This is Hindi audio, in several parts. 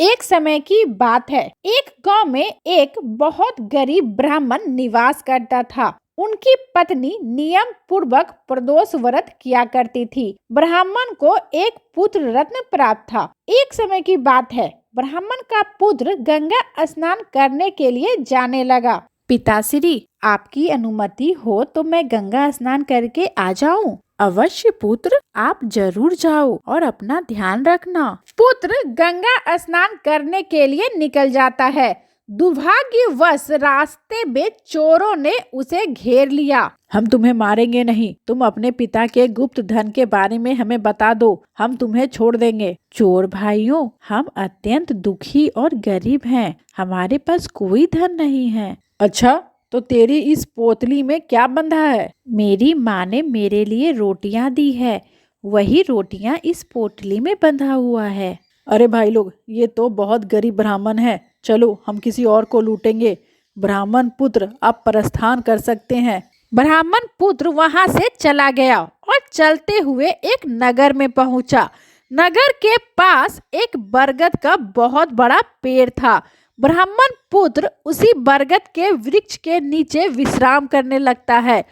एक समय की बात है। एक गांव में एक बहुत गरीब ब्राह्मण निवास करता था। उनकी पत्नी नियम पूर्वक प्रदोष व्रत किया करती थी। ब्राह्मण को एक पुत्र रत्न प्राप्त था। एक समय की बात है, ब्राह्मण का पुत्र गंगा स्नान करने के लिए जाने लगा। पिताश्री, आपकी अनुमति हो तो मैं गंगा स्नान करके आ जाऊं? अवश्य पुत्र, आप जरूर जाओ और अपना ध्यान रखना। पुत्र गंगा स्नान करने के लिए निकल जाता है। दुर्भाग्यवश रास्ते में चोरों ने उसे घेर लिया। हम तुम्हें मारेंगे नहीं, तुम अपने पिता के गुप्त धन के बारे में हमें बता दो, हम तुम्हें छोड़ देंगे। चोर भाइयों, हम अत्यंत दुखी और गरीब हैं, हमारे पास कोई धन नहीं है। अच्छा, तो तेरी इस पोतली में क्या बंधा है? मेरी माँ ने मेरे लिए रोटियां दी है, वही रोटियां इस पोटली में बंधा हुआ है। अरे भाई लोग, ये तो बहुत गरीब ब्राह्मण है। चलो हम किसी और को लूटेंगे। ब्राह्मण पुत्र, आप प्रस्थान कर सकते हैं। ब्राह्मण पुत्र वहां से चला गया और चलते हुए एक नगर में पहुंचा। नगर के पास एक बरगद का बहुत बड़ा पेड़ था। ब्राह्मण पुत्र उसी बरगद के वृक्ष के नीचे विश्राम करने लगता है।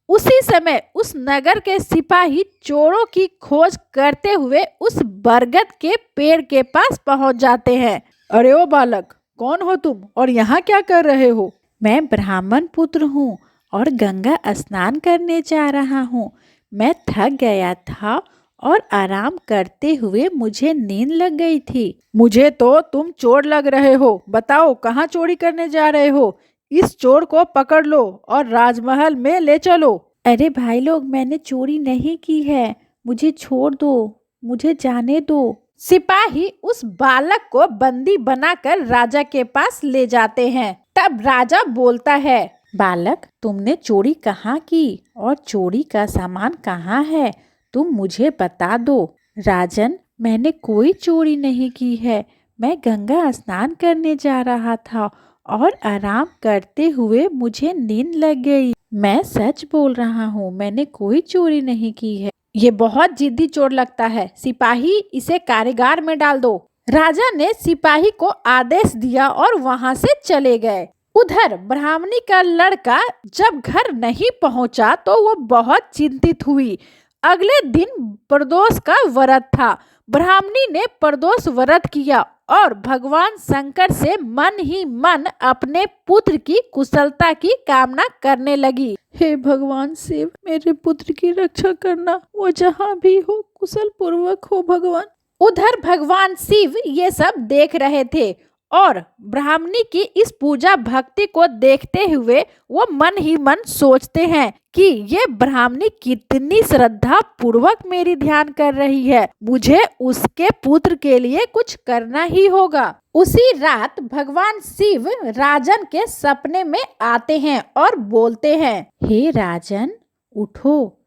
उसी समय उस नगर के सिपाही चोरों की खोज करते हुए उस बरगद के पेड़ के पास पहुंच जाते हैं। अरे ओ बालक, कौन हो तुम और यहाँ क्या कर रहे हो? मैं ब्राह्मण पुत्र हूँ और गंगा स्नान करने जा रहा हूँ। मैं थक गया था और आराम करते हुए मुझे नींद लग गई थी। मुझे तो तुम चोर लग रहे हो। बताओ, कहाँ चोरी करने जा रहे हो? इस चोर को पकड़ लो और राजमहल में ले चलो। अरे भाई लोग, मैंने चोरी नहीं की है, मुझे छोड़ दो, मुझे जाने दो। सिपाही उस बालक को बंदी बनाकर राजा के पास ले जाते हैं। तब राजा बोलता है, बालक, तुमने चोरी कहाँ की और चोरी का सामान कहाँ है? तुम मुझे बता दो। राजन, मैंने कोई चोरी नहीं की है, मैं गंगा स्नान करने जा रहा था और आराम करते हुए मुझे नींद लग गई। मैं सच बोल रहा हूँ, मैंने कोई चोरी नहीं की है। ये बहुत जिद्दी चोर लगता है। सिपाही, इसे कारागार में डाल दो। राजा ने सिपाही को आदेश दिया और वहां से चले गए। उधर ब्राह्मणी का लड़का जब घर नहीं पहुंचा तो वो बहुत चिंतित हुई। अगले दिन प्रदोष का व्रत था। ब्राह्मणी ने प्रदोष व्रत किया और भगवान शंकर से मन ही मन अपने पुत्र की कुशलता की कामना करने लगी। हे भगवान शिव, मेरे पुत्र की रक्षा करना, वो जहाँ भी हो कुशल पूर्वक हो भगवान। उधर भगवान शिव ये सब देख रहे थे और ब्राह्मणी की इस पूजा भक्ति को देखते हुए वो मन ही मन सोचते हैं कि ये ब्राह्मणी कितनी श्रद्धा पूर्वक मेरी ध्यान कर रही है। मुझे उसके पुत्र के लिए कुछ करना ही होगा। उसी रात भगवान शिव राजन के सपने में आते हैं और बोलते हैं, हे राजन, उठो।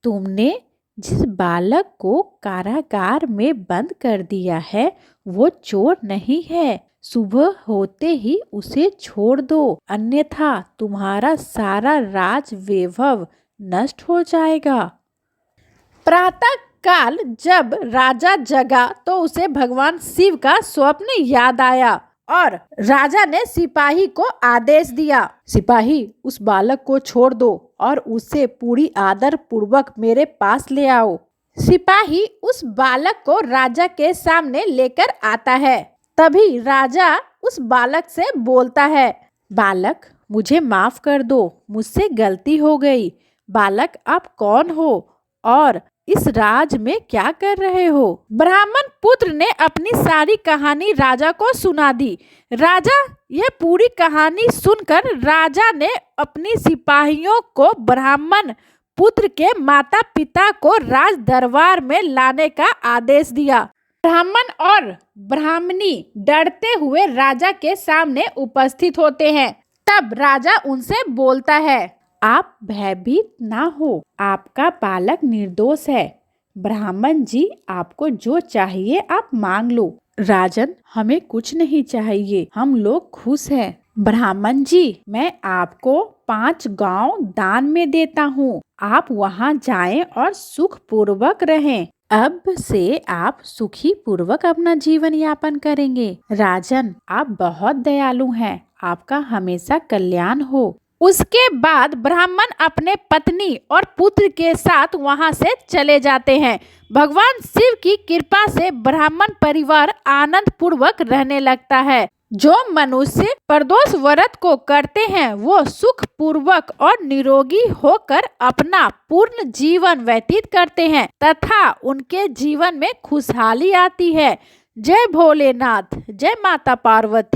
तुमने जिस बालक को कारागार में बंद कर दिया है वो चोर नहीं है। सुबह होते ही उसे छोड़ दो, अन्यथा तुम्हारा सारा राज वैभव नष्ट हो जाएगा। प्रातः काल जब राजा जगा तो उसे भगवान शिव का स्वप्न याद आया और राजा ने सिपाही को आदेश दिया, सिपाही, उस बालक को छोड़ दो और उसे पूरी आदर पूर्वक मेरे पास ले आओ। सिपाही उस बालक को राजा के सामने लेकर आता है। तभी राजा उस बालक से बोलता है, बालक, मुझे माफ कर दो, मुझसे गलती हो गई। बालक, आप कौन हो और इस राज में क्या कर रहे हो? ब्राह्मण पुत्र ने अपनी सारी कहानी राजा को सुना दी। राजा यह पूरी कहानी सुनकर राजा ने अपनी सिपाहियों को ब्राह्मण पुत्र के माता पिता को राज दरबार में लाने का आदेश दिया। ब्राह्मण और ब्राह्मणी डरते हुए राजा के सामने उपस्थित होते हैं। तब राजा उनसे बोलता है, आप भयभीत ना हो, आपका बालक निर्दोष है। ब्राह्मण जी, आपको जो चाहिए आप मांग लो। राजन, हमें कुछ नहीं चाहिए, हम लोग खुश हैं। ब्राह्मण जी, मैं आपको 5 गांव दान में देता हूँ, आप वहाँ जाएं और सुख पूर्वक रहें। अब से आप सुखी पूर्वक अपना जीवन यापन करेंगे। राजन, आप बहुत दयालु हैं, आपका हमेशा कल्याण हो। उसके बाद ब्राह्मण अपने पत्नी और पुत्र के साथ वहां से चले जाते हैं। भगवान शिव की कृपा से ब्राह्मण परिवार आनंद पूर्वक रहने लगता है। जो मनुष्य प्रदोष व्रत को करते हैं वो सुख पूर्वक और निरोगी होकर अपना पूर्ण जीवन व्यतीत करते हैं तथा उनके जीवन में खुशहाली आती है। जय भोलेनाथ, जय माता पार्वती।